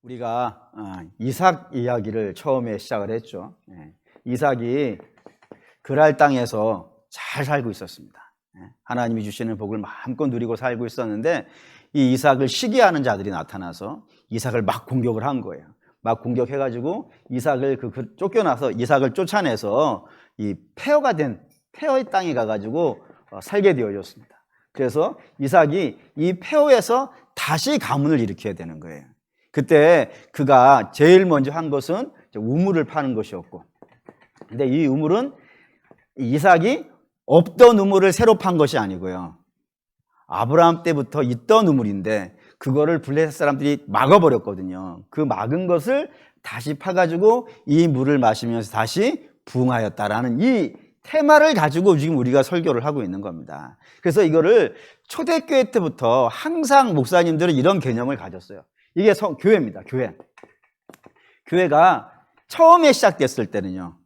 우리가 이삭 이야기를 처음에 시작을 했죠. 이삭이 그랄 땅에서 잘 살고 있었습니다. 하나님이 주시는 복을 마음껏 누리고 살고 있었는데 이 이삭을 시기하는 자들이 나타나서 이삭을 막 공격을 한 거예요. 막 공격해가지고 이삭을 쫓겨나서 이삭을 쫓아내서 이 폐허가 된 폐허의 땅에 가가지고 살게 되어졌습니다. 그래서 이삭이 이 폐허에서 다시 가문을 일으켜야 되는 거예요. 그때 그가 제일 먼저 한 것은 우물을 파는 것이었고, 근데 이 우물은 이삭이 없던 우물을 새로 판 것이 아니고요, 아브라함 때부터 있던 우물인데 그거를 블레셋 사람들이 막아버렸거든요. 그 막은 것을 다시 파가지고 이 물을 마시면서 다시 부흥하였다라는 이 테마를 가지고 지금 우리가 설교를 하고 있는 겁니다. 그래서 이거를 초대교회 때부터 항상 목사님들은 이런 개념을 가졌어요. 이게 교회입니다. 교회가 처음에 시작됐을 때는요,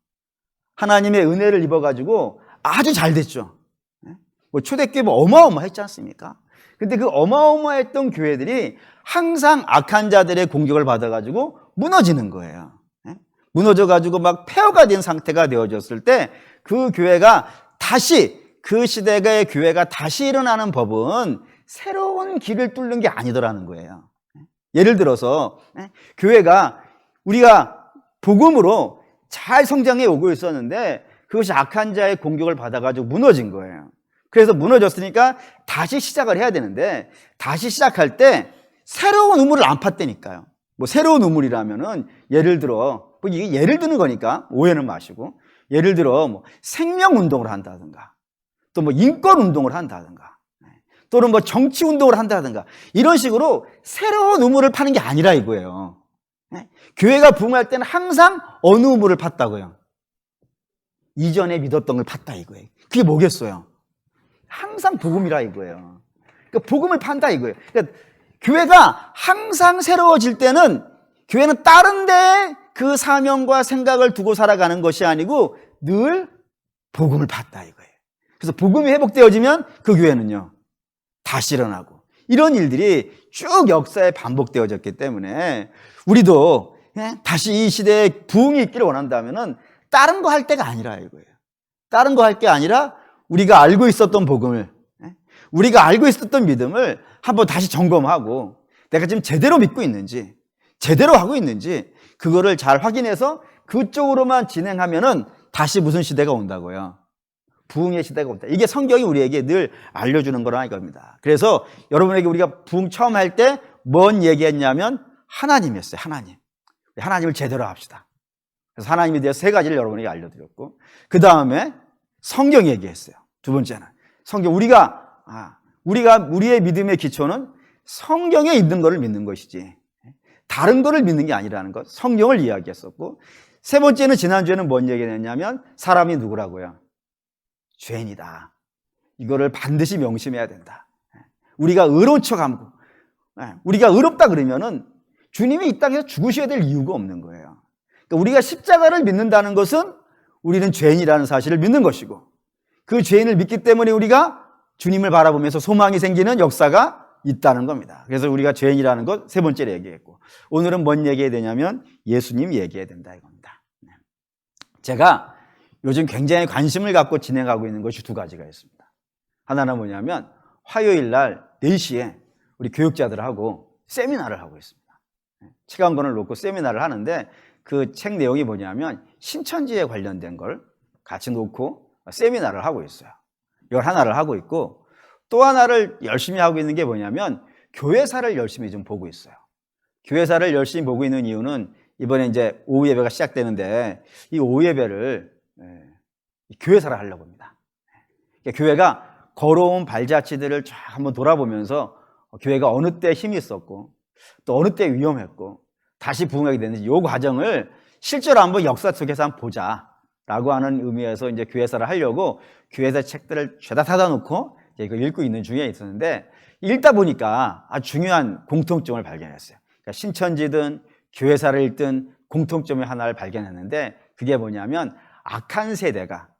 하나님의 은혜를 입어가지고 아주 잘 됐죠. 초대교회 어마어마했지 않습니까? 근데 그 어마어마했던 교회들이 항상 악한 자들의 공격을 받아가지고 무너지는 거예요. 무너져가지고 막 폐허가 된 상태가 되어졌을 때 그 교회가 다시, 그 시대의 교회가 다시 일어나는 법은 새로운 길을 뚫는 게 아니더라는 거예요. 예를 들어서 교회가 우리가 복음으로 잘 성장해 오고 있었는데 그것이 악한 자의 공격을 받아가지고 무너진 거예요. 그래서 무너졌으니까 다시 시작을 해야 되는데 다시 시작할 때 새로운 우물을 안 팠다니까요. 새로운 우물이라면은 예를 들어, 이게 예를 드는 거니까 오해는 마시고, 예를 들어 생명운동을 한다든가, 또 인권운동을 한다든가, 또는 정치운동을 한다든가, 이런 식으로 새로운 우물을 파는 게 아니라 이거예요. 교회가 부흥할 때는 항상 어느 우물을 팠다고요? 이전에 믿었던 걸 팠다 이거예요. 그게 뭐겠어요? 항상 복음이라 이거예요. 그러니까 복음을 판다 이거예요. 그러니까 교회가 항상 새로워질 때는 교회는 다른 데에 그 사명과 생각을 두고 살아가는 것이 아니고 늘 복음을 팠다 이거예요. 그래서 복음이 회복되어지면 그 교회는요, 다시 일어나고, 이런 일들이 쭉 역사에 반복되어졌기 때문에 우리도 다시 이 시대에 부흥이 있기를 원한다면은 다른 거 할 때가 아니라 이거예요. 다른 거 할 게 아니라 우리가 알고 있었던 복음을, 우리가 알고 있었던 믿음을 한번 다시 점검하고 내가 지금 제대로 믿고 있는지, 제대로 하고 있는지 그거를 잘 확인해서 그쪽으로만 진행하면은 다시 무슨 시대가 온다고요? 부흥의 시대가 온다. 이게 성경이 우리에게 늘 알려주는 거라 이겁니다. 그래서 여러분에게 우리가 부흥 처음 할 때 뭔 얘기했냐면 하나님이었어요. 하나님을 제대로 합시다. 그래서 하나님에 대해서 세 가지를 여러분에게 알려드렸고, 그 다음에 성경 얘기했어요. 두 번째는 성경, 우리의 믿음의 기초는 성경에 있는 것을 믿는 것이지 다른 것을 믿는 게 아니라는 것, 성경을 이야기했었고, 세 번째는 지난주에는 뭔 얘기를 했냐면 사람이 누구라고요? 죄인이다. 이거를 반드시 명심해야 된다. 우리가 의로운 척하고, 우리가 의롭다 그러면은 주님이 이 땅에서 죽으셔야 될 이유가 없는 거예요. 그러니까 우리가 십자가를 믿는다는 것은 우리는 죄인이라는 사실을 믿는 것이고, 그 죄인을 믿기 때문에 우리가 주님을 바라보면서 소망이 생기는 역사가 있다는 겁니다. 그래서 우리가 죄인이라는 것 세 번째로 얘기했고, 오늘은 뭔 얘기해야 되냐면 예수님 얘기해야 된다 이겁니다. 제가 요즘 굉장히 관심을 갖고 진행하고 있는 것이 두 가지가 있습니다. 하나는 뭐냐면 화요일 날 4시에 우리 교육자들하고 세미나를 하고 있습니다. 책 한 권을 놓고 세미나를 하는데 그 책 내용이 뭐냐면 신천지에 관련된 걸 같이 놓고 세미나를 하고 있어요. 이걸 하나를 하고 있고, 또 하나를 열심히 하고 있는 게 뭐냐면 교회사를 열심히 좀 보고 있어요. 교회사를 열심히 보고 있는 이유는 이번에 이제 오후 예배가 시작되는데 이 오후 예배를 교회사를 하려고 합니다. 그러니까 교회가 걸어온 발자취들을 쫙 한번 돌아보면서 교회가 어느 때 힘이 있었고 또 어느 때 위험했고 다시 부흥하게 됐는지 이 과정을 실제로 한번 역사 속에서 한번 보자라고 하는 의미에서 이제 교회사를 하려고 교회사 책들을 죄다 사다 놓고 이거 읽고 있는 중에 있었는데, 읽다 보니까 아주 중요한 공통점을 발견했어요. 그러니까 신천지든 교회사를 읽든 공통점의 하나를 발견했는데, 그게 뭐냐면 악한 세대가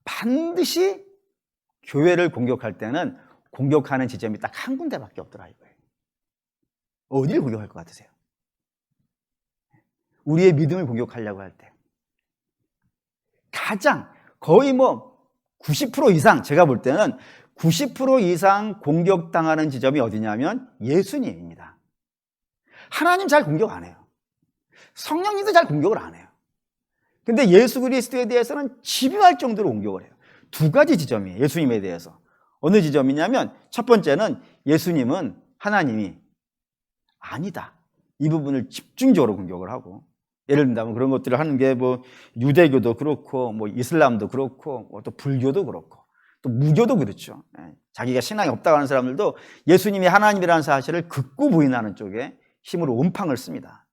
반드시 교회를 공격할 때는 공격하는 지점이 딱 한 군데밖에 없더라 이거예요. 어디를 공격할 것 같으세요? 우리의 믿음을 공격하려고 할 때 가장 거의 90% 이상, 제가 볼 때는 90% 이상 공격당하는 지점이 어디냐면 예수님입니다. 하나님 잘 공격 안 해요. 성령님도 잘 공격을 안 해요. 근데 예수 그리스도에 대해서는 집요할 정도로 공격을 해요. 두 가지 지점이에요. 예수님에 대해서. 어느 지점이냐면 첫 번째는 예수님은 하나님이 아니다. 이 부분을 집중적으로 공격을 하고, 예를 든다면 그런 것들을 하는 게 유대교도 그렇고 이슬람도 그렇고 또 불교도 그렇고 또 무교도 그렇죠. 자기가 신앙이 없다고 하는 사람들도 예수님이 하나님이라는 사실을 극구 부인하는 쪽에 힘으로 온팡을 씁니다.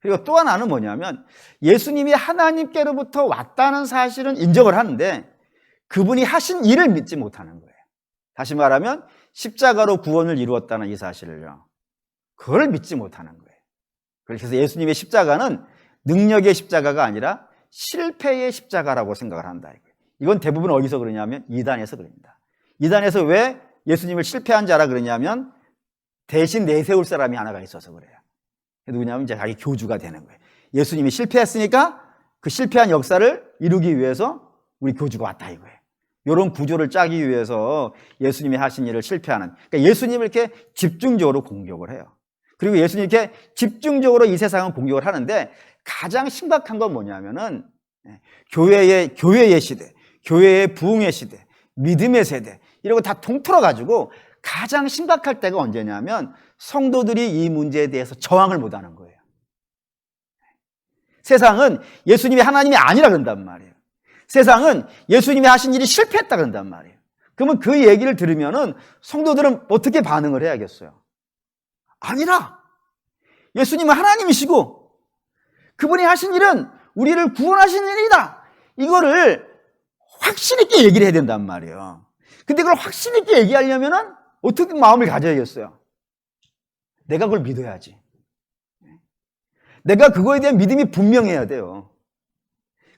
그리고 또 하나는 뭐냐면 예수님이 하나님께로부터 왔다는 사실은 인정을 하는데 그분이 하신 일을 믿지 못하는 거예요. 다시 말하면 십자가로 구원을 이루었다는 이 사실을요, 그걸 믿지 못하는 거예요. 그래서 예수님의 십자가는 능력의 십자가가 아니라 실패의 십자가라고 생각을 한다. 이건 대부분 어디서 그러냐면 이단에서 그럽니다. 이단에서 왜 예수님을 실패한 자라 그러냐면 대신 내세울 사람이 하나가 있어서 그래요. 누구냐면 이제 자기 교주가 되는 거예요. 예수님이 실패했으니까 그 실패한 역사를 이루기 위해서 우리 교주가 왔다 이거예요. 이런 구조를 짜기 위해서 예수님이 하신 일을 실패하는, 그러니까 예수님을 이렇게 집중적으로 공격을 해요. 그리고 예수님 이렇게 집중적으로 이 세상을 공격을 하는데 가장 심각한 건 뭐냐면은 교회의 시대, 교회의 부흥의 시대, 믿음의 세대 이런 거 다 통틀어 가지고 가장 심각할 때가 언제냐면 성도들이 이 문제에 대해서 저항을 못하는 거예요. 세상은 예수님이 하나님이 아니라 그런단 말이에요. 세상은 예수님이 하신 일이 실패했다 그런단 말이에요. 그러면 그 얘기를 들으면은 성도들은 어떻게 반응을 해야겠어요? 아니라 예수님은 하나님이시고 그분이 하신 일은 우리를 구원하신 일이다. 이거를 확신 있게 얘기를 해야 된단 말이에요. 근데 그걸 확신 있게 얘기하려면은 어떻게 마음을 가져야겠어요? 내가 그걸 믿어야지. 내가 그거에 대한 믿음이 분명해야 돼요.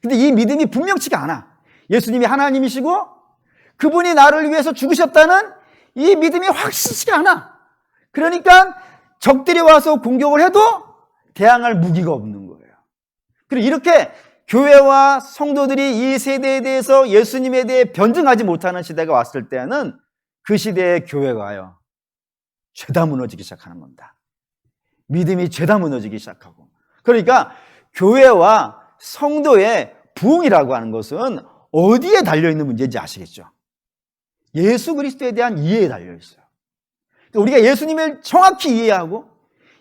근데 이 믿음이 분명치가 않아. 예수님이 하나님이시고 그분이 나를 위해서 죽으셨다는 이 믿음이 확실치가 않아. 그러니까 적들이 와서 공격을 해도 대항할 무기가 없는 거예요. 그리고 이렇게 교회와 성도들이 이 세대에 대해서 예수님에 대해 변증하지 못하는 시대가 왔을 때는 그 시대의 교회가요, 죄다 무너지기 시작하는 겁니다. 믿음이 죄다 무너지기 시작하고. 그러니까 교회와 성도의 부흥이라고 하는 것은 어디에 달려있는 문제인지 아시겠죠? 예수 그리스도에 대한 이해에 달려있어요. 우리가 예수님을 정확히 이해하고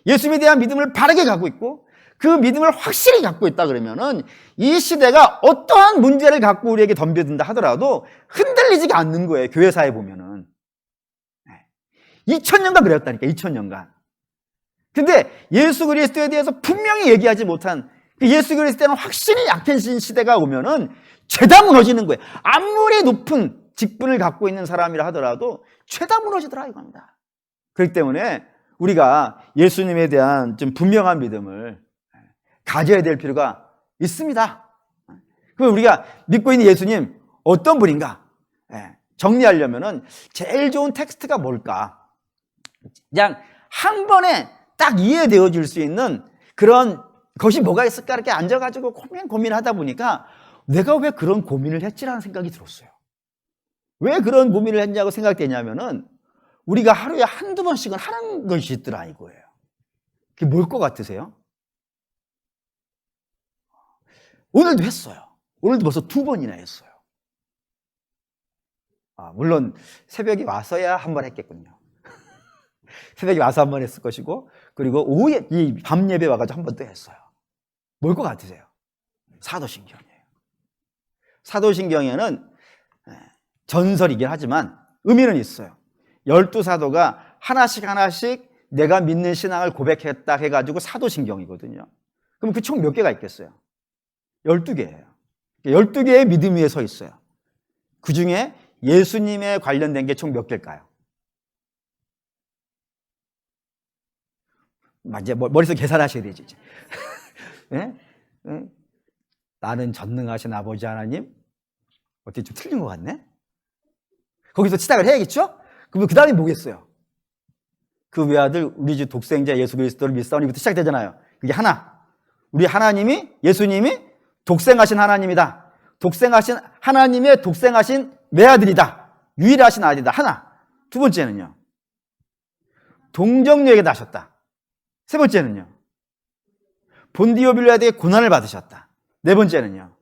예수님에 대한 믿음을 바르게 갖고 있고 그 믿음을 확실히 갖고 있다 그러면은 이 시대가 어떠한 문제를 갖고 우리에게 덤벼든다 하더라도 흔들리지가 않는 거예요. 교회사에 보면은 2000년간 그랬다니까. 2000년간. 근데 예수 그리스도에 대해서 분명히 얘기하지 못한 그 예수 그리스도는 확실히 약해진 시대가 오면은 죄다 무너지는 거예요. 아무리 높은 직분을 갖고 있는 사람이라 하더라도 죄다 무너지더라 이겁니다. 그렇기 때문에 우리가 예수님에 대한 좀 분명한 믿음을 가져야 될 필요가 있습니다. 그럼 우리가 믿고 있는 예수님 어떤 분인가? 정리하려면은 제일 좋은 텍스트가 뭘까? 그냥 한 번에 딱 이해되어질 수 있는 그런 것이 뭐가 있을까? 이렇게 앉아가지고 고민하다 보니까 내가 왜 그런 고민을 했지라는 생각이 들었어요. 왜 그런 고민을 했냐고 생각되냐면은 우리가 하루에 한두 번씩은 하는 것이 있더라 이거예요. 그게 뭘 것 같으세요? 오늘도 했어요. 오늘도 벌써 2번이나 했어요. 물론 새벽에 와서야 한 번 했겠군요. 새벽에 와서 한 번 했을 것이고 그리고 오후에 이 밤 예배 와가지고 한 번 또 했어요. 뭘 것 같으세요? 사도신경이에요. 사도신경에는 전설이긴 하지만 의미는 있어요. 12사도가 하나씩 내가 믿는 신앙을 고백했다 해가지고 사도신경이거든요. 그럼 그 총 몇 개가 있겠어요? 12개예요. 12개의 믿음 위에 서 있어요. 그 중에 예수님에 관련된 게 총 몇 개일까요? 이제 머릿속에 계산하셔야 되지. 이제. 네? 네? 나는 전능하신 아버지 하나님? 어떻게 좀 틀린 것 같네? 거기서 시작을 해야겠죠? 그럼 그 다음에 뭐겠어요? 그 외아들 우리 주 독생자 예수 그리스도를 믿사오니부터 시작되잖아요. 그게 하나. 우리 하나님이, 예수님이 독생하신 하나님이다. 독생하신 하나님의 독생하신 외아들이다. 유일하신 아들이다. 하나. 두 번째는요, 동정녀에게 나셨다. 세 번째는요, 본디오 빌라도의 고난을 받으셨다. 네 번째는요,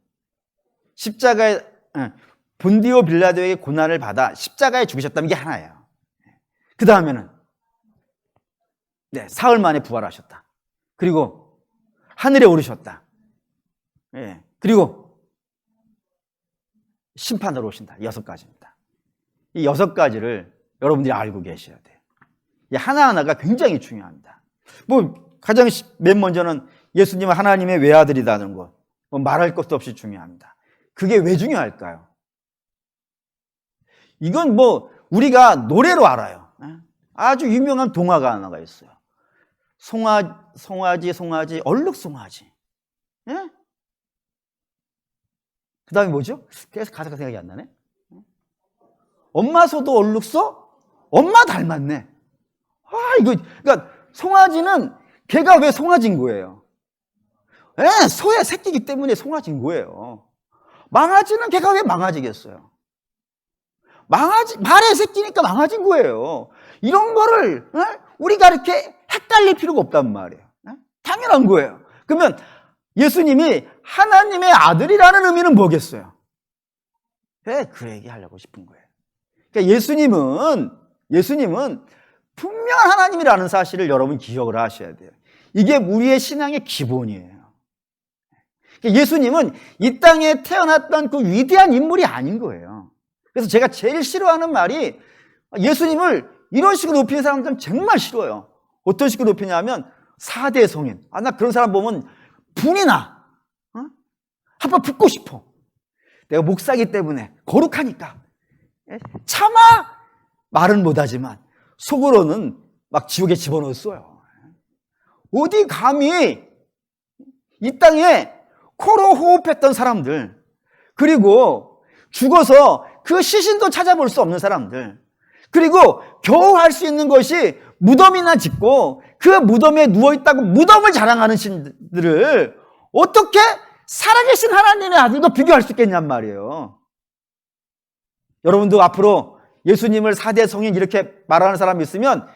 본디오 빌라도의 고난을 받아 십자가에 죽으셨다는 게 하나예요. 그 다음에는 사흘 만에 부활하셨다. 그리고 하늘에 오르셨다. 그리고 심판으로 오신다. 6가지입니다. 이 6가지를 여러분들이 알고 계셔야 돼요. 이 하나하나가 굉장히 중요합니다. 가장 맨 먼저는 예수님은 하나님의 외아들이라는 것. 말할 것도 없이 중요합니다. 그게 왜 중요할까요? 이건 우리가 노래로 알아요. 아주 유명한 동화가 하나가 있어요. 송아지, 얼룩송아지. 그 다음에 뭐죠? 계속 가사가 생각이 안 나네. 엄마 소도 얼룩소? 엄마 닮았네. 그러니까 송아지는 걔가 왜 송아지인 거예요? 소의 새끼이기 때문에 송아지인 거예요. 망아지는 걔가 왜 망아지겠어요? 말의 새끼니까 망아진 거예요. 이런 거를 우리가 이렇게 헷갈릴 필요가 없단 말이에요. 당연한 거예요. 그러면 예수님이 하나님의 아들이라는 의미는 뭐겠어요? 그 얘기하려고 싶은 거예요. 그러니까 예수님은 분명한 하나님이라는 사실을 여러분 기억을 하셔야 돼요. 이게 우리의 신앙의 기본이에요. 그러니까 예수님은 이 땅에 태어났던 그 위대한 인물이 아닌 거예요. 그래서 제가 제일 싫어하는 말이, 예수님을 이런 식으로 높이는 사람들은 정말 싫어요. 어떤 식으로 높이냐면 4대 성인. 나 그런 사람 보면 분이 나. 한번 붙고 싶어. 내가 목사기 때문에 거룩하니까. 차마 말은 못하지만 속으로는 막 지옥에 집어넣었어요. 어디 감히 이 땅에 코로 호흡했던 사람들, 그리고 죽어서 그 시신도 찾아볼 수 없는 사람들, 그리고 겨우 할 수 있는 것이 무덤이나 짓고 그 무덤에 누워있다고 무덤을 자랑하는 신들을 어떻게 살아계신 하나님의 아들과 비교할 수 있겠냔 말이에요. 여러분도 앞으로 예수님을 4대 성인 이렇게 말하는 사람이 있으면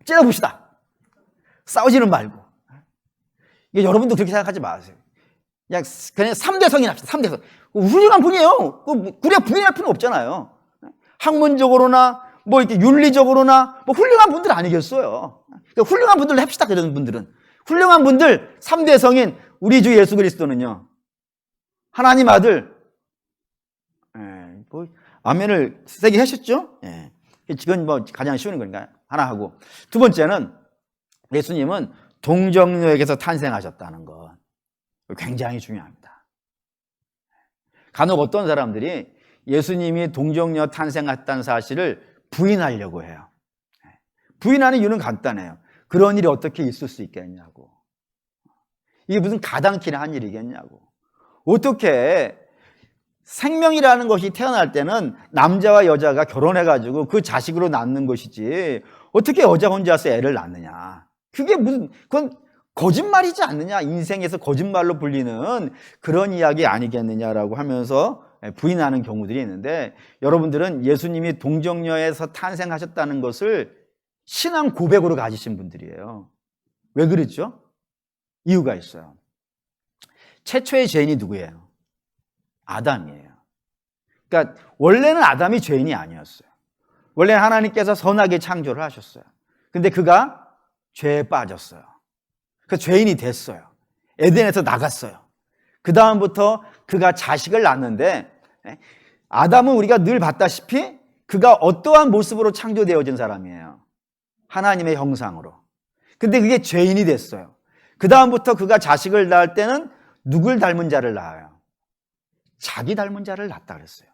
찔러봅시다. 싸우지는 말고. 이게 여러분도 그렇게 생각하지 마세요. 그냥 3대 성인 합시다. 3대 성인. 훌륭한 분이에요. 우리가 부인할 필요는 없잖아요. 학문적으로나 이렇게 윤리적으로나 훌륭한 분들 아니겠어요. 그러니까 훌륭한 분들로 합시다. 그런 분들은. 훌륭한 분들 3대 성인 우리 주 예수 그리스도는요, 하나님 아들. 아멘을 세게 하셨죠? 지금 가장 쉬운 거니까 하나 하고, 두 번째는 예수님은 동정녀에게서 탄생하셨다는 것. 굉장히 중요합니다. 간혹 어떤 사람들이 예수님이 동정녀 탄생했다는 사실을 부인하려고 해요. 부인하는 이유는 간단해요. 그런 일이 어떻게 있을 수 있겠냐고. 이게 무슨 가당키나 한 일이겠냐고. 어떻게 생명이라는 것이 태어날 때는 남자와 여자가 결혼해가지고 그 자식으로 낳는 것이지, 어떻게 여자 혼자서 애를 낳느냐. 그게 그건 거짓말이지 않느냐. 인생에서 거짓말로 불리는 그런 이야기 아니겠느냐라고 하면서 부인하는 경우들이 있는데, 여러분들은 예수님이 동정녀에서 탄생하셨다는 것을 신앙 고백으로 가지신 분들이에요. 왜 그랬죠? 이유가 있어요. 최초의 죄인이 누구예요? 아담이에요. 그러니까 원래는 아담이 죄인이 아니었어요. 원래 하나님께서 선하게 창조를 하셨어요. 근데 그가 죄에 빠졌어요. 그 죄인이 됐어요. 에덴에서 나갔어요. 그 다음부터 그가 자식을 낳는데, 아담은 우리가 늘 봤다시피 그가 어떠한 모습으로 창조되어진 사람이에요? 하나님의 형상으로. 근데 그게 죄인이 됐어요. 그 다음부터 그가 자식을 낳을 때는 누굴 닮은 자를 낳아요? 자기 닮은 자를 낳았다 그랬어요.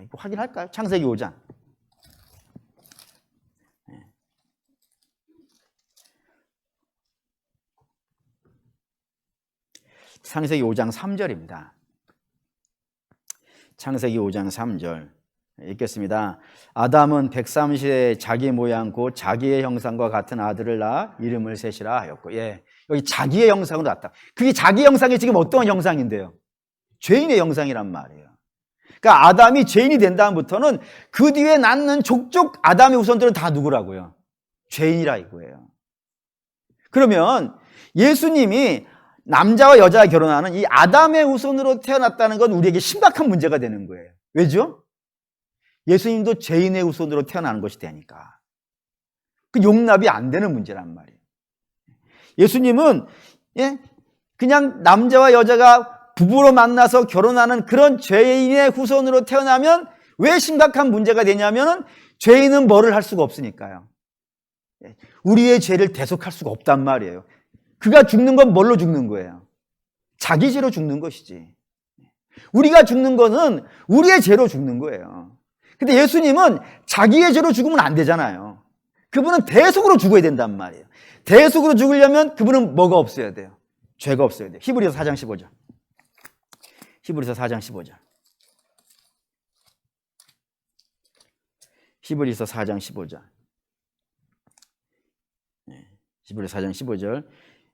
이거 확인할까요? 창세기 5장. 창세기 5장 3절입니다. 창세기 5장 3절. 읽겠습니다. 아담은 130에 자기 모양 곧 자기의 형상과 같은 아들을 낳아 이름을 셋이라 하였고, 예, 여기 자기의 형상으로 낳았다. 그게 자기 형상이 지금 어떤 형상인데요? 죄인의 형상이란 말이에요. 그러니까 아담이 죄인이 된 다음부터는 그 뒤에 낳는 족족 아담의 후손들은 다 누구라고요? 죄인이라 이거예요. 그러면 예수님이 남자와 여자가 결혼하는 이 아담의 후손으로 태어났다는 건 우리에게 심각한 문제가 되는 거예요. 왜죠? 예수님도 죄인의 후손으로 태어나는 것이 되니까. 그 용납이 안 되는 문제란 말이에요. 예수님은 그냥 남자와 여자가 부부로 만나서 결혼하는 그런 죄인의 후손으로 태어나면 왜 심각한 문제가 되냐면 죄인은 뭐를 할 수가 없으니까요. 우리의 죄를 대속할 수가 없단 말이에요. 그가 죽는 건 뭘로 죽는 거예요? 자기 죄로 죽는 것이지. 우리가 죽는 거는 우리의 죄로 죽는 거예요. 근데 예수님은 자기의 죄로 죽으면 안 되잖아요. 그분은 대속으로 죽어야 된단 말이에요. 대속으로 죽으려면 그분은 뭐가 없어야 돼요? 죄가 없어야 돼요. 히브리서 4장 15절. 히브리서 4장 15절. 히브리서 4장 15절. 히브리서 4장 15절.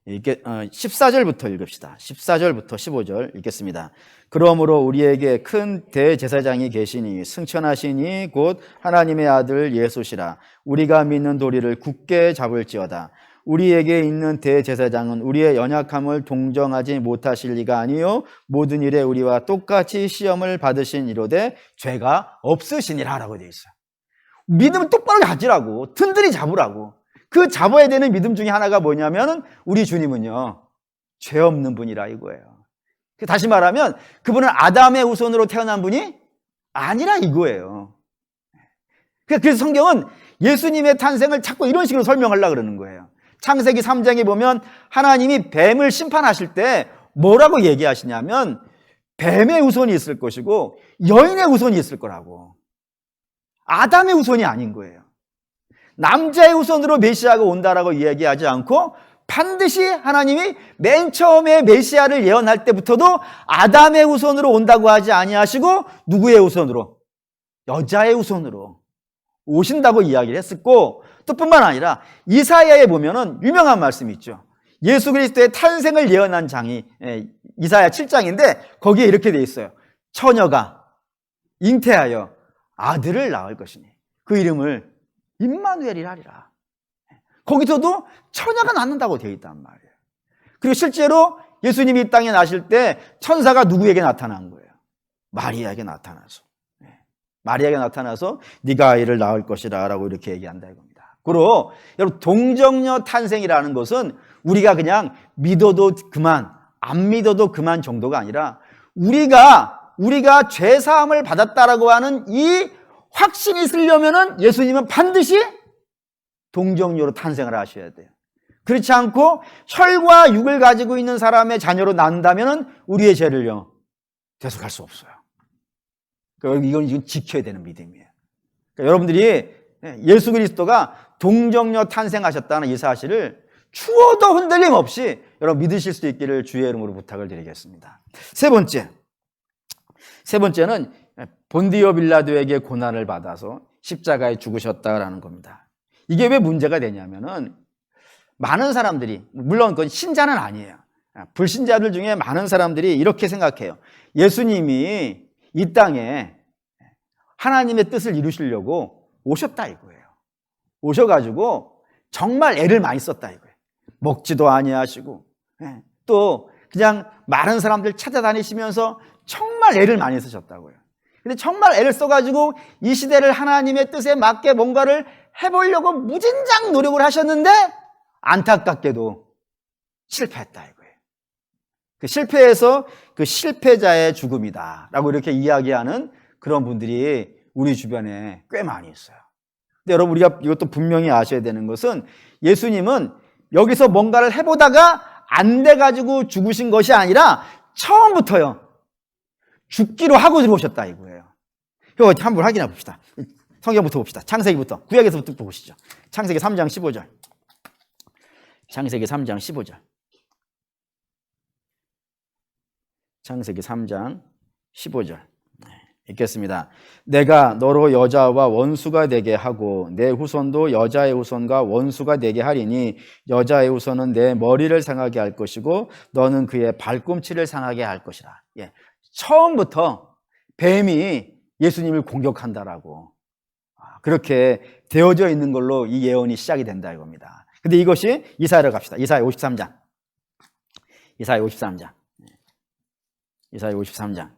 14절부터 읽읍시다. 14절부터 15절 읽겠습니다. 그러므로 우리에게 큰 대제사장이 계시니 승천하시니 곧 하나님의 아들 예수시라. 우리가 믿는 도리를 굳게 잡을지어다. 우리에게 있는 대제사장은 우리의 연약함을 동정하지 못하실 리가 아니요 모든 일에 우리와 똑같이 시험을 받으신 이로되 죄가 없으시니라 라고 되어 있어요. 믿음을 똑바로 가지라고, 든든히 잡으라고. 그 잡아야 되는 믿음 중에 하나가 뭐냐면 우리 주님은요 죄 없는 분이라 이거예요. 다시 말하면 그분은 아담의 후손으로 태어난 분이 아니라 이거예요. 그래서 성경은 예수님의 탄생을 자꾸 이런 식으로 설명하려고 그러는 거예요. 창세기 3장에 보면 하나님이 뱀을 심판하실 때 뭐라고 얘기하시냐면 뱀의 후손이 있을 것이고 여인의 후손이 있을 거라고. 아담의 후손이 아닌 거예요. 남자의 후손으로 메시아가 온다라고 이야기하지 않고 반드시 하나님이 맨 처음에 메시아를 예언할 때부터도 아담의 후손으로 온다고 하지 아니하시고 누구의 후손으로? 여자의 후손으로 오신다고 이야기를 했었고, 또 뿐만 아니라 이사야에 보면은 유명한 말씀이 있죠. 예수 그리스도의 탄생을 예언한 장이 이사야 7장인데 거기에 이렇게 돼 있어요. 처녀가 잉태하여 아들을 낳을 것이니 그 이름을 임마누엘이라 하리라. 거기서도 처녀가 낳는다고 되어 있단 말이에요. 그리고 실제로 예수님이 이 땅에 나실 때 천사가 누구에게 나타난 거예요? 마리아에게 나타나서. 마리아에게 나타나서 네가 아이를 낳을 것이라 라고 이렇게 얘기한다 이겁니다. 그리고 여러분 동정녀 탄생이라는 것은 우리가 그냥 믿어도 그만, 안 믿어도 그만 정도가 아니라 우리가 죄사함을 받았다라고 하는 이 확신이 있으려면은 예수님은 반드시 동정녀로 탄생을 하셔야 돼요. 그렇지 않고 혈과 육을 가지고 있는 사람의 자녀로 낳는다면은 우리의 죄를요 대속할 수 없어요. 그러니까 이건 지켜야 되는 믿음이에요. 그러니까 여러분들이 예수 그리스도가 동정녀 탄생하셨다는 이 사실을 추워도 흔들림 없이 여러분 믿으실 수 있기를 주의 이름으로 부탁을 드리겠습니다. 세 번째는 본디오 빌라도에게 고난을 받아서 십자가에 죽으셨다라는 겁니다. 이게 왜 문제가 되냐면은 많은 사람들이, 물론 그건 신자는 아니에요. 불신자들 중에 많은 사람들이 이렇게 생각해요. 예수님이 이 땅에 하나님의 뜻을 이루시려고 오셨다 이거예요. 오셔가지고 정말 애를 많이 썼다 이거예요. 먹지도 아니하시고 또 그냥 많은 사람들 찾아다니시면서 정말 애를 많이 쓰셨다고요. 근데 정말 애를 써가지고 이 시대를 하나님의 뜻에 맞게 뭔가를 해보려고 무진장 노력을 하셨는데 안타깝게도 실패했다 이거예요. 그 실패해서 그 실패자의 죽음이다 라고 이렇게 이야기하는 그런 분들이 우리 주변에 꽤 많이 있어요. 근데 여러분 우리가 이것도 분명히 아셔야 되는 것은 예수님은 여기서 뭔가를 해보다가 안 돼가지고 죽으신 것이 아니라 처음부터요 죽기로 하고 들어오셨다 이거예요. 이거 한번 확인해 봅시다. 성경부터 봅시다. 창세기부터. 구약에서부터 보시죠. 창세기 3장 15절. 창세기 3장 15절. 창세기 3장 15절. 읽겠습니다. 내가 너로 여자와 원수가 되게 하고 내 후손도 여자의 후손과 원수가 되게 하리니 여자의 후손은 내 머리를 상하게 할 것이고 너는 그의 발꿈치를 상하게 할 것이라. 예. 처음부터 뱀이 예수님을 공격한다라고 그렇게 되어져 있는 걸로 이 예언이 시작이 된다 이겁니다. 근데 이것이 이사야로 갑시다. 이사야 53장. 이사야 53장. 이사야 53장.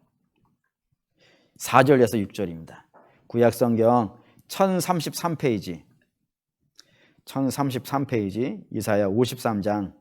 4절에서 6절입니다. 구약성경 1033페이지. 1033페이지. 이사야 53장.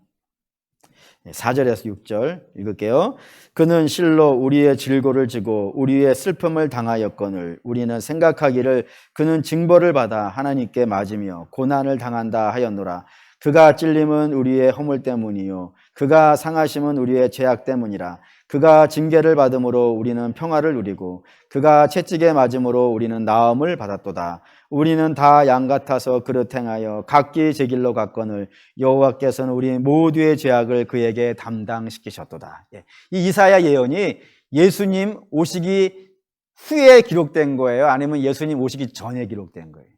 4절에서 6절 읽을게요. 그는 실로 우리의 질고를 지고 우리의 슬픔을 당하였거늘 우리는 생각하기를 그는 징벌을 받아 하나님께 맞으며 고난을 당한다 하였노라. 그가 찔림은 우리의 허물 때문이요 그가 상하심은 우리의 죄악 때문이라. 그가 징계를 받음으로 우리는 평화를 누리고 그가 채찍에 맞음으로 우리는 나음을 받았도다. 우리는 다 양 같아서 그릇 행하여 각기 제 길로 갔거늘 여호와께서는 우리 모두의 죄악을 그에게 담당시키셨도다. 이 이사야 예언이 예수님 오시기 후에 기록된 거예요? 아니면 예수님 오시기 전에 기록된 거예요?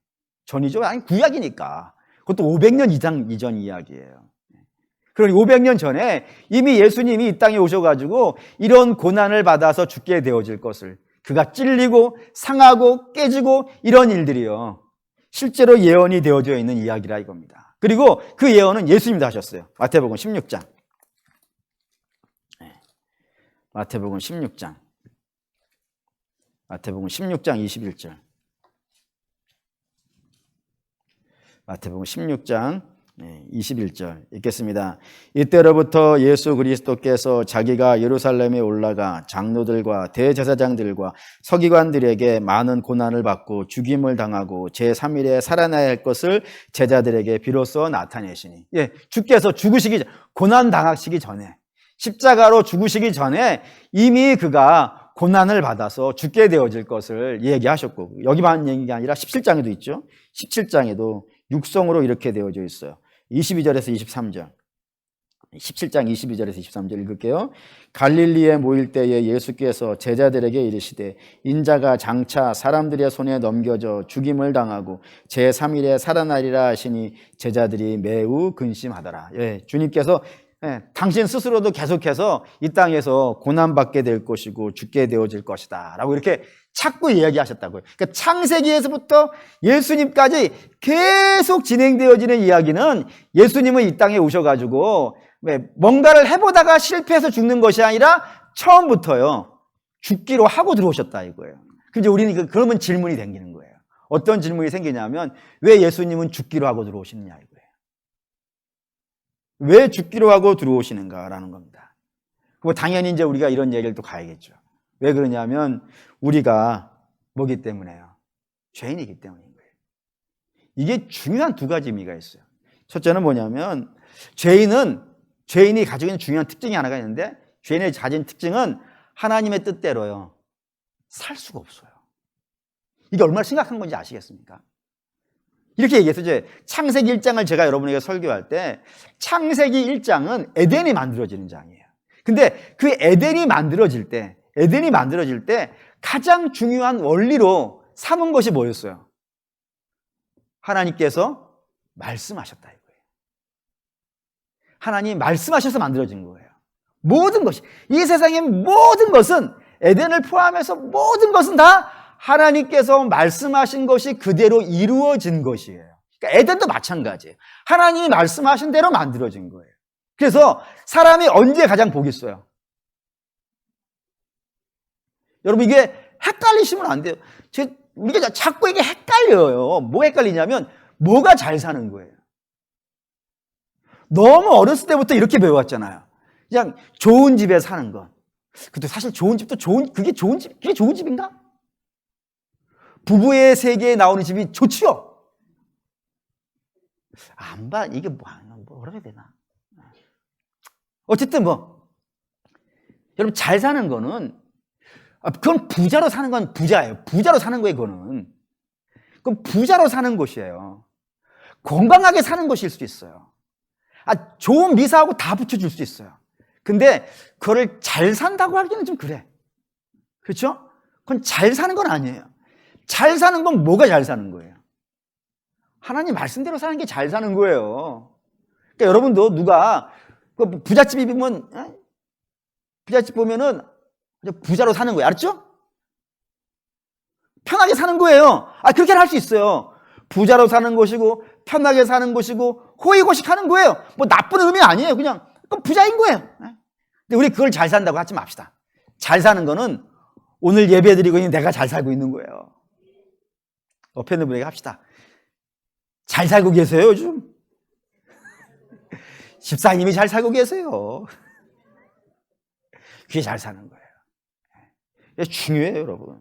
전이죠? 아니 구약이니까. 그것도 500년 이전 이야기예요. 그러니 500년 전에 이미 예수님이 이 땅에 오셔가지고 이런 고난을 받아서 죽게 되어질 것을 그가 찔리고 상하고 깨지고 이런 일들이요 실제로 예언이 되어져 있는 이야기라 이겁니다. 그리고 그 예언은 예수님도 하셨어요. 마태복음 16장. 마태복음 16장. 마태복음 16장 21절. 마태복음 16장 21절 읽겠습니다. 이때로부터 예수 그리스도께서 자기가 예루살렘에 올라가 장로들과 대제사장들과 서기관들에게 많은 고난을 받고 죽임을 당하고 제3일에 살아나야 할 것을 제자들에게 비로소 나타내시니 주께서 죽으시기 전, 고난 당하시기 전에 십자가로 죽으시기 전에 이미 그가 고난을 받아서 죽게 되어질 것을 얘기하셨고 여기만 얘기가 아니라 17장에도 있죠. 17장에도 육성으로 이렇게 되어져 있어요. 22절에서 23절. 17장 22절에서 23절 읽을게요. 갈릴리에 모일 때에 예수께서 제자들에게 이르시되 인자가 장차 사람들의 손에 넘겨져 죽임을 당하고 제3일에 살아나리라 하시니 제자들이 매우 근심하더라. 주님께서 당신 스스로도 계속해서 이 땅에서 고난받게 될 것이고 죽게 되어질 것이다 라고 이렇게 자꾸 이야기하셨다고요. 그러니까 창세기에서부터 예수님까지 계속 진행되어지는 이야기는 예수님은 이 땅에 오셔가지고 뭔가를 해보다가 실패해서 죽는 것이 아니라 처음부터요 죽기로 하고 들어오셨다 이거예요. 근데 우리는 그러면 질문이 생기는 거예요. 어떤 질문이 생기냐면 왜 예수님은 죽기로 하고 들어오시느냐 이거예요. 왜 죽기로 하고 들어오시는가라는 겁니다. 그리고 당연히 이제 우리가 이런 얘기를 또 가야겠죠. 왜 그러냐면 우리가 뭐기 때문에요? 죄인이기 때문인 거예요. 이게 중요한 두 가지 의미가 있어요. 첫째는 뭐냐면 죄인이 가지고 있는 중요한 특징이 하나가 있는데 죄인이 가진 특징은 하나님의 뜻대로요 살 수가 없어요. 이게 얼마나 심각한 건지 아시겠습니까? 이렇게 얘기해서 이제 창세기 1장을 제가 여러분에게 설교할 때 창세기 1장은 에덴이 만들어지는 장이에요. 근데 그 에덴이 만들어질 때 가장 중요한 원리로 삼은 것이 뭐였어요? 하나님께서 말씀하셨다 이거예요. 하나님이 말씀하셔서 만들어진 거예요. 모든 것이 이 세상의 모든 것은 에덴을 포함해서 모든 것은 다 하나님께서 말씀하신 것이 그대로 이루어진 것이에요. 그러니까 에덴도 마찬가지예요. 하나님이 말씀하신 대로 만들어진 거예요. 그래서 사람이 언제 가장 복이 있어요? 여러분 이게 헷갈리시면 안 돼요. 우리가 자꾸 이게 헷갈려요. 뭐가 헷갈리냐면 뭐가 잘 사는 거예요. 너무 어렸을 때부터 이렇게 배워왔잖아요. 그냥 좋은 집에 사는 것. 근데 사실 좋은 집도 그게 좋은 집인가? 부부의 세계에 나오는 집이 좋지요? 안 봐. 이게 뭐라고 해야 되나? 어쨌든 여러분 잘 사는 거는 그건 부자로 사는 건 부자예요. 부자로 사는 거예요, 그거는. 그건 부자로 사는 것이에요. 건강하게 사는 것일 수 있어요. 좋은 미사하고 다 붙여줄 수 있어요. 근데 그거를 잘 산다고 하기는 좀 그래. 그렇죠? 그건 잘 사는 건 아니에요. 잘 사는 건 뭐가 잘 사는 거예요? 하나님 말씀대로 사는 게 잘 사는 거예요. 그러니까 여러분도 누가 부잣집이 보면, 부잣집 보면은 부자로 사는 거예요. 알았죠? 편하게 사는 거예요. 그렇게 할 수 있어요. 부자로 사는 것이고, 편하게 사는 것이고, 호의고식 하는 거예요. 뭐 나쁜 의미 아니에요. 그냥 부자인 거예요. 근데 우리 그걸 잘 산다고 하지 맙시다. 잘 사는 거는 오늘 예배 드리고 있는 내가 잘 살고 있는 거예요. 옆에 있는 분에게 합시다. 잘 살고 계세요, 요즘? 집사님이 잘 살고 계세요. 그게 잘 사는 거예요. 이게 중요해요, 여러분.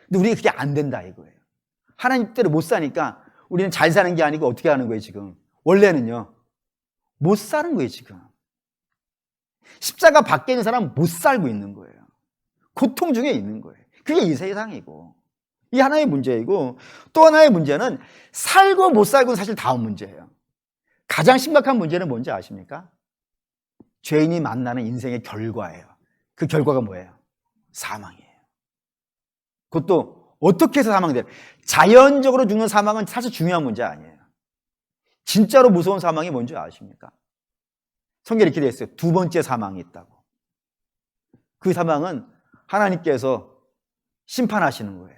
근데 우리가 그게 안 된다, 이거예요. 하나님 뜻대로 못 사니까 우리는 잘 사는 게 아니고 어떻게 하는 거예요, 지금? 원래는요, 못 사는 거예요, 지금. 십자가 밖에 있는 사람은 못 살고 있는 거예요. 고통 중에 있는 거예요. 그게 이 세상이고. 이 하나의 문제이고, 또 하나의 문제는 살고 못 살고는 사실 다음 문제예요. 가장 심각한 문제는 뭔지 아십니까? 죄인이 만나는 인생의 결과예요. 그 결과가 뭐예요? 사망이에요. 그것도 어떻게 해서 사망돼요? 자연적으로 죽는 사망은 사실 중요한 문제 아니에요. 진짜로 무서운 사망이 뭔지 아십니까? 성경에 이렇게 되어 있어요. 두 번째 사망이 있다고. 그 사망은 하나님께서 심판하시는 거예요.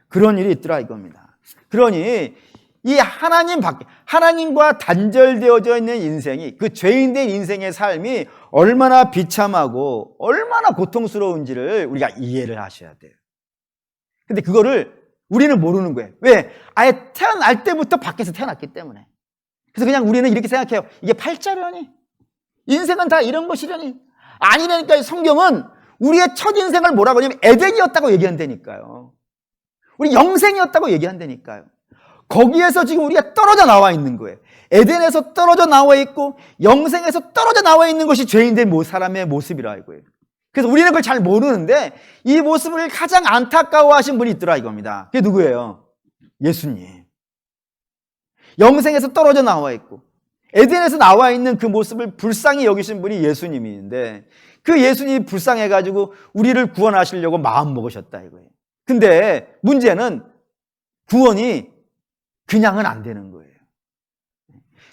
그런 일이 있더라 이겁니다. 그러니 이 하나님 밖에, 하나님과 단절되어져 있는 인생이, 그 죄인된 인생의 삶이 얼마나 비참하고 얼마나 고통스러운지를 우리가 이해를 하셔야 돼요. 근데 그거를 우리는 모르는 거예요. 왜? 아예 태어날 때부터 밖에서 태어났기 때문에. 그래서 그냥 우리는 이렇게 생각해요. 이게 팔자려니? 인생은 다 이런 것이려니? 아니라니까요. 성경은 우리의 첫 인생을 뭐라고 하냐면 에덴이었다고 얘기한다니까요. 우리 영생이었다고 얘기한다니까요. 거기에서 지금 우리가 떨어져 나와 있는 거예요. 에덴에서 떨어져 나와 있고 영생에서 떨어져 나와 있는 것이 죄인된 사람의 모습이라 이거예요. 그래서 우리는 그걸 잘 모르는데 이 모습을 가장 안타까워하신 분이 있더라 이겁니다. 그게 누구예요? 예수님. 영생에서 떨어져 나와 있고 에덴에서 나와 있는 그 모습을 불쌍히 여기신 분이 예수님인데 그 예수님이 불쌍해가지고 우리를 구원하시려고 마음 먹으셨다 이거예요. 근데 문제는 구원이 그냥은 안 되는 거예요.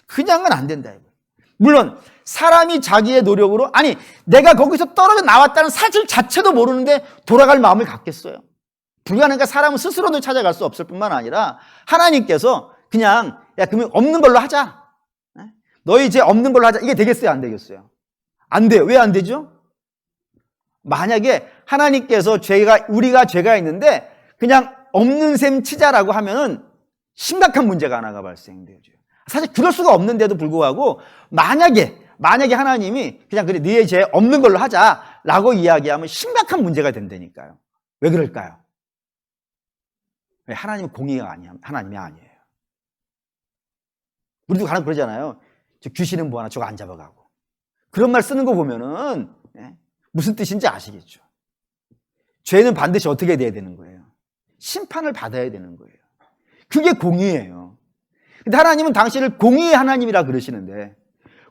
그냥은 안 된다 이거예요. 물론 사람이 자기의 노력으로, 아니 내가 거기서 떨어져 나왔다는 사실 자체도 모르는데 돌아갈 마음을 갖겠어요? 불가능하니까 사람은 스스로도 찾아갈 수 없을 뿐만 아니라 하나님께서 그냥 야 그러면 없는 걸로 하자, 너희 이제 없는 걸로 하자, 이게 되겠어요 안 되겠어요? 안 돼요. 왜 안 되죠? 만약에 하나님께서 우리가 죄가 있는데 그냥 없는 셈 치자라고 하면은 심각한 문제가 하나가 발생되죠. 사실 그럴 수가 없는데도 불구하고 만약에 하나님이 그냥 그래 너의 죄 없는 걸로 하자라고 이야기하면 심각한 문제가 된다니까요. 왜 그럴까요? 왜? 하나님은 공의가 하나님이 아니에요. 우리도 간혹 그러잖아요. 저 귀신은 뭐하나 저거 안 잡아가고. 그런 말 쓰는 거 보면은 무슨 뜻인지 아시겠죠? 죄는 반드시 어떻게 돼야 되는 거예요? 심판을 받아야 되는 거예요. 그게 공의예요. 근데 하나님은 당신을 공의의 하나님이라 그러시는데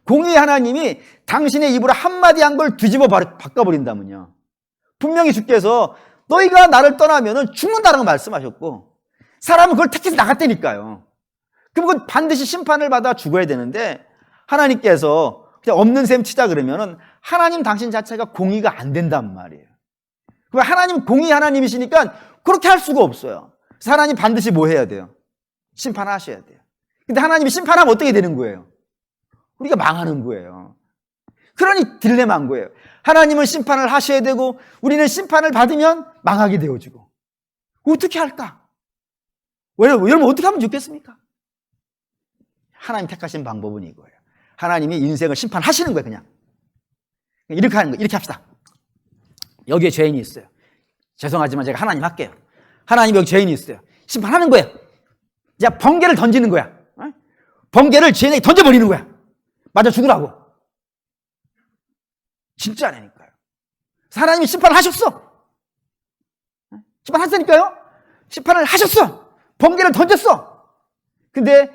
공의의 하나님이 당신의 입으로 한마디 한 걸 뒤집어 바꿔버린다면요. 분명히 주께서 너희가 나를 떠나면 죽는다라고 말씀하셨고 사람은 그걸 택해서 나갔다니까요. 그럼 그건 반드시 심판을 받아 죽어야 되는데 하나님께서 그냥 없는 셈 치자 그러면은 하나님 당신 자체가 공의가 안 된단 말이에요. 그럼 하나님 공의 하나님이시니까 그렇게 할 수가 없어요. 그래서 하나님 반드시 뭐 해야 돼요? 심판하셔야 돼요. 근데 하나님이 심판하면 어떻게 되는 거예요? 우리가 망하는 거예요. 그러니 딜레마인 거예요. 하나님은 심판을 하셔야 되고 우리는 심판을 받으면 망하게 되어지고 어떻게 할까? 여러분 어떻게 하면 좋겠습니까? 하나님 택하신 방법은 이거예요. 하나님이 인생을 심판하시는 거예요. 그냥 이렇게 하는 거예요. 이렇게 합시다. 여기에 죄인이 있어요. 죄송하지만 제가 하나님 할게요. 하나님 여기 죄인이 있어요. 심판하는 거예요. 이제 번개를 던지는 거야. 번개를 죄인에게 던져버리는 거야. 맞아 죽으라고. 진짜 아니니까요. 하나님이 심판을 하셨어. 심판하셨으니까요. 심판을 하셨어. 번개를 던졌어. 근데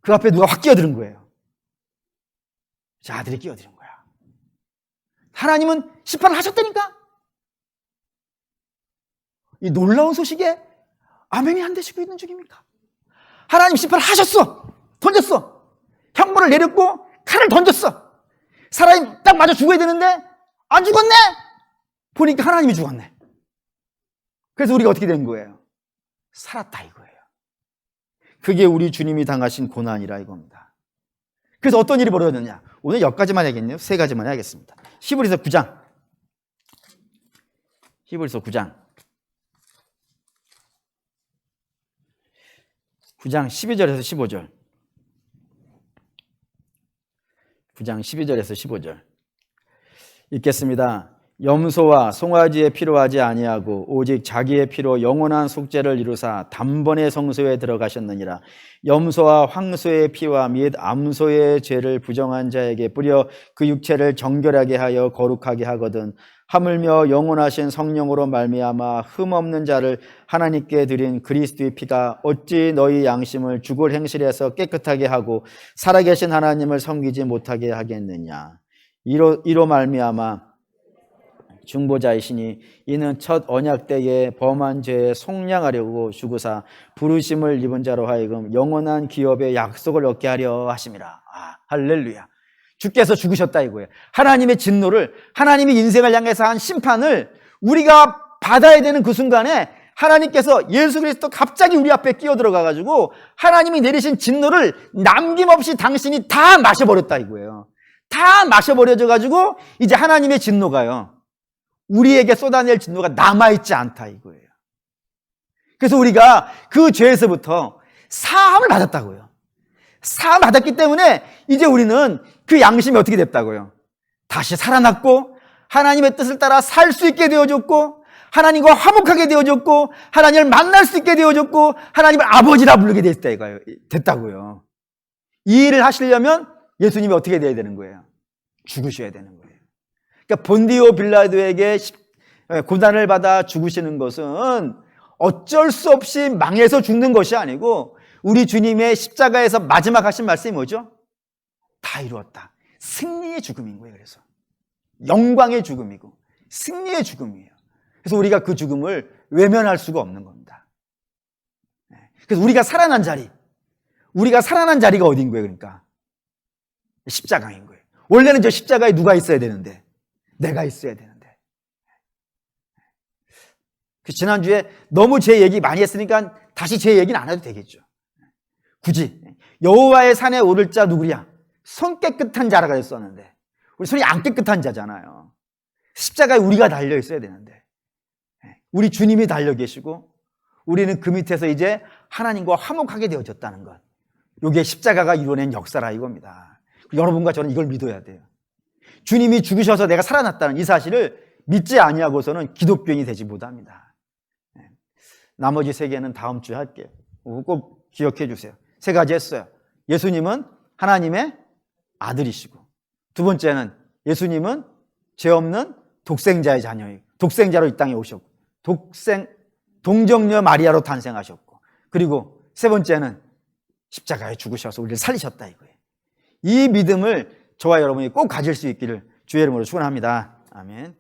그 앞에 누가 확 끼어드는 거예요. 자, 아들이 끼어드는 거야. 하나님은 심판을 하셨다니까? 이 놀라운 소식에 아멘이 안 되시고 있는 중입니까? 하나님 심판을 하셨어. 던졌어. 형벌을 내렸고 칼을 던졌어. 사람이 딱 맞아 죽어야 되는데 안 죽었네. 보니까 하나님이 죽었네. 그래서 우리가 어떻게 된 거예요? 살았다 이거예요. 그게 우리 주님이 당하신 고난이라 이겁니다. 그래서 어떤 일이 벌어졌느냐? 오늘 여기까지만 해야겠네요. 세 가지만 해야겠습니다. 히브리서 9장. 히브리서 9장 12절에서 15절. 9장 12절에서 15절 읽겠습니다. 염소와 송아지의 피로 하지 아니하고 오직 자기의 피로 영원한 속죄를 이루사 단번에 성소에 들어가셨느니라. 염소와 황소의 피와 및 암소의 죄를 부정한 자에게 뿌려 그 육체를 정결하게 하여 거룩하게 하거든 하물며 영원하신 성령으로 말미암아 흠없는 자를 하나님께 드린 그리스도의 피가 어찌 너희 양심을 죽을 행실에서 깨끗하게 하고 살아계신 하나님을 섬기지 못하게 하겠느냐. 이로 말미암아 중보자이시니 이는 첫 언약 때에 범한 죄에 속량하려고 죽으사 부르심을 입은 자로 하여금 영원한 기업의 약속을 얻게 하려 하심이라. 할렐루야. 주께서 죽으셨다 이거예요. 하나님의 진노를, 하나님의 인생을 향해서 한 심판을 우리가 받아야 되는 그 순간에 하나님께서 예수 그리스도 갑자기 우리 앞에 끼어들어가 가지고 하나님이 내리신 진노를 남김없이 당신이 다 마셔버렸다 이거예요. 다 마셔버려져 가지고 이제 하나님의 진노가요, 우리에게 쏟아낼 진노가 남아있지 않다 이거예요. 그래서 우리가 그 죄에서부터 사함을 받았다고요. 사함을 받았기 때문에 이제 우리는 그 양심이 어떻게 됐다고요? 다시 살아났고 하나님의 뜻을 따라 살 수 있게 되어졌고 하나님과 화목하게 되어졌고 하나님을 만날 수 있게 되어졌고 하나님을 아버지라 부르게 됐다고요. 이 일을 하시려면 예수님이 어떻게 돼야 되는 거예요? 죽으셔야 되는 거예요. 그러니까 본디오 빌라도에게 고난을 받아 죽으시는 것은 어쩔 수 없이 망해서 죽는 것이 아니고 우리 주님의 십자가에서 마지막 하신 말씀이 뭐죠? 다 이루었다. 승리의 죽음인 거예요. 그래서 영광의 죽음이고 승리의 죽음이에요. 그래서 우리가 그 죽음을 외면할 수가 없는 겁니다. 그래서 우리가 살아난 자리가 어딘 거예요? 그러니까 십자가인 거예요. 원래는 저 십자가에 누가 있어야 되는데, 내가 있어야 되는데. 지난주에 너무 제 얘기 많이 했으니까 다시 제 얘기는 안 해도 되겠죠. 굳이 여호와의 산에 오를 자 누구냐? 손 깨끗한 자라 그랬었는데 우리 손이 안 깨끗한 자잖아요. 십자가에 우리가 달려 있어야 되는데 우리 주님이 달려 계시고 우리는 그 밑에서 이제 하나님과 화목하게 되어졌다는 것, 이게 십자가가 이뤄낸 역사라 이겁니다. 여러분과 저는 이걸 믿어야 돼요. 주님이 죽으셔서 내가 살아났다는 이 사실을 믿지 아니하고서는 기독교인이 되지 못합니다. 나머지 세 개는 다음 주에 할게요. 꼭 기억해 주세요. 세 가지 했어요. 예수님은 하나님의 아들이시고, 두 번째는 예수님은 죄 없는 독생자의 자녀이고, 독생자로 이 땅에 오셨고, 동정녀 마리아로 탄생하셨고, 그리고 세 번째는 십자가에 죽으셔서 우리를 살리셨다 이거예요. 이 믿음을 저와 여러분이 꼭 가질 수 있기를 주의 이름으로 축원합니다. 아멘.